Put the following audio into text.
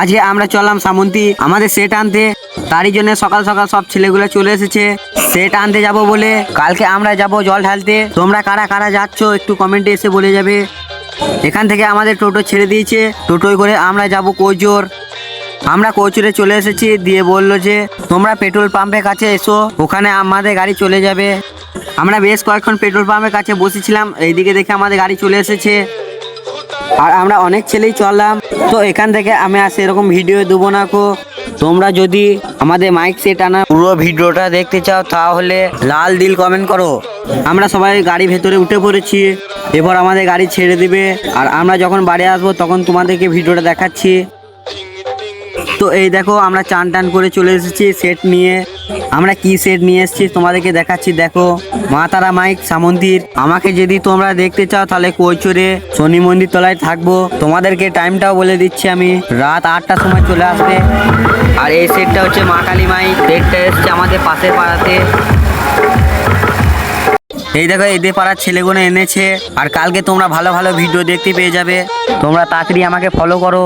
আজকে আমরা চললাম সামন্তী আমাদের সেট আনতে। তারই জন্য সকাল সকাল সব ছেলেগুলো চলে এসেছে সেট আনতে যাব বলে। কালকে আমরা যাব জল ঢালতে। তোমরা কারা কারা যাচ্ছ একটু কমেন্টে এসে বলে যাবে। এখান থেকে আমাদের টোটো ছেড়ে দিয়েছে, টোটোয় করে আমরা যাব কৈচর। আমরা কৈচরে চলে এসেছি, দিয়ে বললো যে তোমরা পেট্রোল পাম্পের কাছে এসো, ওখানে আমাদের গাড়ি চলে যাবে। আমরা বেশ কয়েকক্ষণ পেট্রোল পাম্পের কাছে বসেছিলাম, এইদিকে দেখে আমাদের গাড়ি চলে এসেছে আর আমরা অনেক ছেলেই চললাম। তো এখান থেকে আমি আর সেরকম ভিডিও দেবো না কো। তোমরা যদি আমাদের মাইক সেট আনা পুরো ভিডিওটা দেখতে চাও তাহলে লাল দিল কমেন্ট করো। আমরা সবাই গাড়ি ভেতরে উঠে পড়েছি, এবার আমাদের গাড়ি ছেড়ে দিবে আর আমরা যখন বাড়ি আসবো তখন তোমাদেরকে ভিডিওটা দেখাচ্ছি। তো এই দেখো আমরা চান টান করে চলে এসেছি সেট নিয়ে। আমরা কি সেট নিয়ে এসেছি তোমাদেরকে দেখাচ্ছি। দেখো মা তারা মাইক সামন্তীর। আমাকে যদি তোমরা দেখতে চাও তাহলে কৈচরে শনি মন্দির তলায় থাকবো। তোমাদেরকে টাইমটাও বলে দিচ্ছি, আমি রাত 8টার সময় চলে আসবে। আর এই সেটটা হচ্ছে মা কালী মাইক, সেটটা এসছে আমাদের পাশের পাড়াতে। এই দেখো এদের পাড়ার ছেলেগুলো এনেছে। আর কালকে তোমরা ভালো ভালো ভিডিও দেখতে পেয়ে যাবে। তোমরা তাড়াতাড়ি আমাকে ফলো করো।